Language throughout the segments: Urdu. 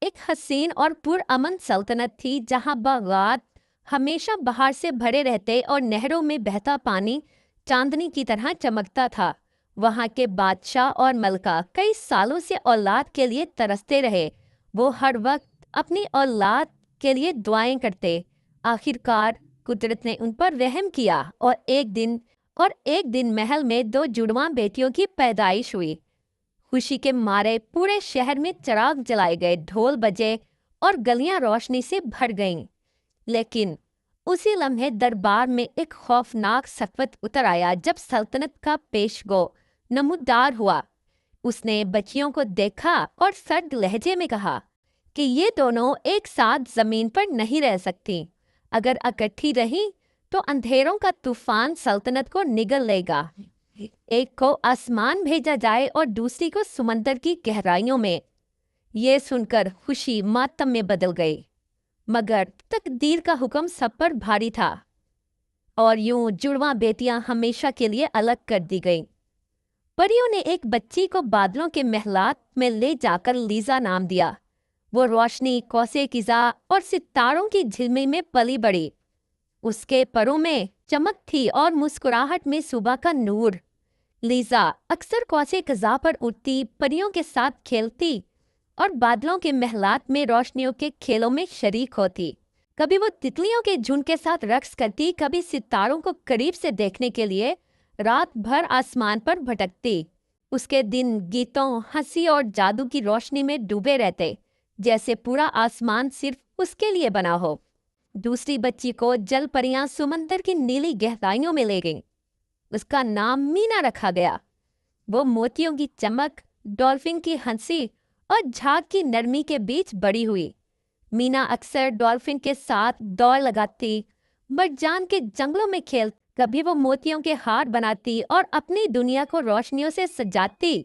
ایک حسین اور پرامن سلطنت تھی جہاں باغات ہمیشہ بہار سے بھرے رہتے اور نہروں میں بہتا پانی چاندنی کی طرح چمکتا تھا۔ وہاں کے بادشاہ اور ملکہ کئی سالوں سے اولاد کے لیے ترستے رہے۔ وہ ہر وقت اپنی اولاد کے لیے دعائیں کرتے۔ آخرکار قدرت نے ان پر رحم کیا اور ایک دن محل میں دو جڑواں بیٹیوں کی پیدائش ہوئی۔ خوشی کے مارے پورے شہر میں چراغ جلائے گئے، ڈھول بجے اور گلیاں روشنی سے بھر گئیں۔ لیکن اسی لمحے دربار میں ایک خوفناک سکوت اتر آیا جب سلطنت کا پیشگو نمودار ہوا۔ اس نے بچیوں کو دیکھا اور سرد لہجے میں کہا کہ یہ دونوں ایک ساتھ زمین پر نہیں رہ سکتی۔ اگر اکٹھی رہیں تو اندھیروں کا طوفان سلطنت کو نگل لے گا۔ ایک کو آسمان بھیجا جائے اور دوسری کو سمندر کی گہرائیوں میں۔ یہ سن کر خوشی ماتم میں بدل گئی، مگر تقدیر کا حکم سب پر بھاری تھا اور یوں جڑواں بیٹیاں ہمیشہ کے لیے الگ کر دی گئیں۔ پریوں نے ایک بچی کو بادلوں کے محلات میں لے جا کر لیزا نام دیا۔ وہ روشنی، قوسِ قزح اور ستاروں کی جھلمی میں پلی بڑھی۔ اس کے پروں میں چمک تھی اور مسکراہٹ میں صبح کا نور۔ لیزا اکثر قوسِ قزح پر اڑتی، پریوں کے ساتھ کھیلتی اور بادلوں کے محلات میں روشنیوں کے کھیلوں میں شریک ہوتی۔ کبھی وہ تتلیوں کے جھنڈ کے ساتھ رقص کرتی، کبھی ستاروں کو قریب سے دیکھنے کے لیے رات بھر آسمان پر بھٹکتی۔ اس کے دن گیتوں، ہنسی اور جادو کی روشنی میں ڈوبے رہتے، جیسے پورا آسمان صرف اس کے لیے بنا ہو۔ دوسری بچی کو جل پریاں سمندر کی نیلی گہرائیوں میں لے گئیں۔ اس کا نام مینا رکھا گیا۔ وہ موتیوں کی چمک، ڈولفن کی ہنسی اور جھاگ کی نرمی کے بیچ بڑی ہوئی۔ مینا اکثر ڈولفن کے ساتھ دوڑ لگاتی، مرجان کے جنگلوں میں کھیلتی، کبھی وہ موتیوں کے ہار بناتی اور اپنی دنیا کو روشنیوں سے سجاتی،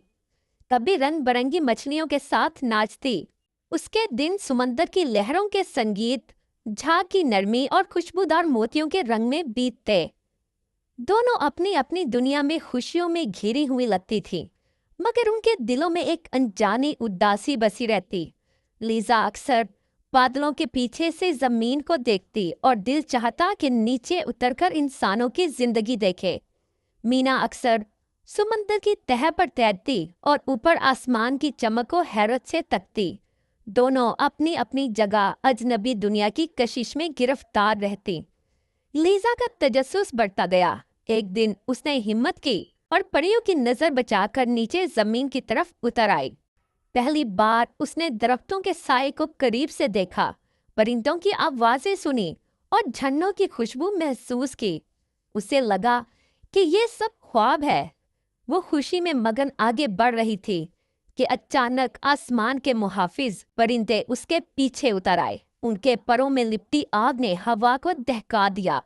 کبھی رنگ برنگی مچھلیوں کے ساتھ ناچتی۔ اس کے دن سمندر کی لہروں کے سنگیت، جھاگ کی نرمی اور خوشبودار موتیوں کے رنگ میں بیتتے۔ دونوں اپنی اپنی دنیا میں خوشیوں میں گھری ہوئی لگتی تھی، مگر ان کے دلوں میں ایک انجانی اداسی بسی رہتی۔ لیزا اکثر بادلوں کے پیچھے سے زمین کو دیکھتی اور دل چاہتا کہ نیچے اتر کر انسانوں کی زندگی دیکھے۔ مینا اکثر سمندر کی تہہ پر تیرتی اور اوپر آسمان کی چمک کو حیرت سے تکتی۔ دونوں اپنی اپنی جگہ اجنبی دنیا کی کشش میں گرفتار رہتی۔ لیزا کا تجسس بڑھتا گیا۔ ایک دن اس نے ہمت کی اور پریوں کی نظر بچا کر نیچے زمین کی طرف اتر آئی۔ پہلی بار اس نے درختوں کے سائے کو قریب سے دیکھا، پرندوں کی آوازیں سنی اور جھنوں کی خوشبو محسوس کی۔ اسے لگا کہ یہ سب خواب ہے۔ وہ خوشی میں مگن آگے بڑھ رہی تھی کہ اچانک آسمان کے محافظ پرندے اس کے پیچھے اتر آئے۔ ان کے پروں میں لپٹی آگ نے ہوا کو دہکا دیا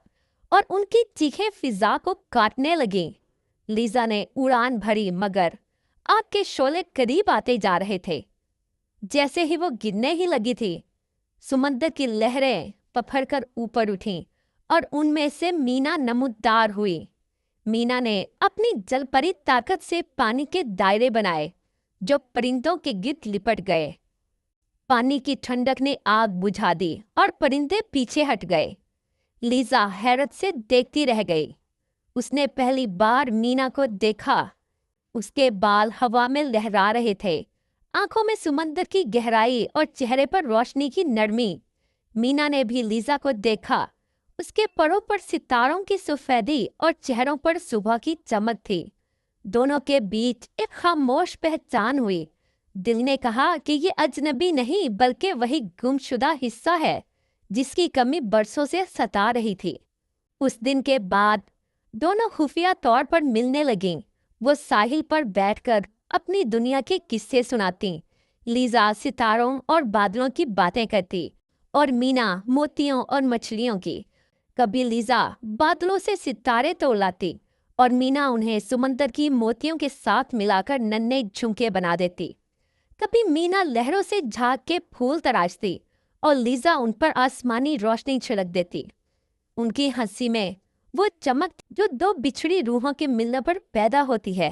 اور ان کی چیخیں فضا کو کاٹنے لگیں۔ لیزا نے اڑان بھری، مگر آگ کے شعلے قریب آتے جا رہے تھے۔ جیسے ہی وہ گرنے ہی لگی تھی، سمندر کی لہریں پپھر کر اوپر اٹھیں اور ان میں سے مینا نمودار ہوئی۔ مینا نے اپنی جل پری طاقت سے پانی کے دائرے بنائے جو پرندوں کے گرد لپٹ گئے۔ پانی کی ٹھنڈک نے آگ بجھا دی اور پرندے پیچھے ہٹ گئے۔ لیزا حیرت سے دیکھتی رہ گئی۔ اس نے پہلی بار مینا کو دیکھا۔ اس کے بال ہوا میں لہرا رہے تھے، آنکھوں میں سمندر کی گہرائی اور چہرے پر روشنی کی نرمی۔ مینا نے بھی لیزا کو دیکھا۔ اس کے پروں پر ستاروں کی سفیدی اور چہروں پر صبح کی چمک تھی۔ دونوں کے بیچ ایک خاموش پہچان ہوئی۔ دل نے کہا کہ یہ اجنبی نہیں بلکہ وہی گمشدہ حصہ ہے جس کی کمی برسوں سے ستا رہی تھی۔ اس دن کے بعد دونوں خفیہ طور پر ملنے لگیں۔ وہ ساحل پر بیٹھ کر اپنی دنیا کے قصے سناتیں۔ لیزا ستاروں اور بادلوں کی باتیں کرتی اور مینا موتیوں اور مچھلیوں کی۔ کبھی لیزا بادلوں سے ستارے توڑ لاتی اور مینا انہیں سمندر کی موتیوں کے ساتھ ملا کر ننھے جھمکے بنا دیتی۔ کبھی مینا لہروں سے جھاگ کے پھول تراشتی اور لیزا ان پر آسمانی روشنی چھڑک دیتی۔ ان کی ہنسی میں وہ چمک جو دو بچھڑی روحوں کے ملنے پر پیدا ہوتی ہے،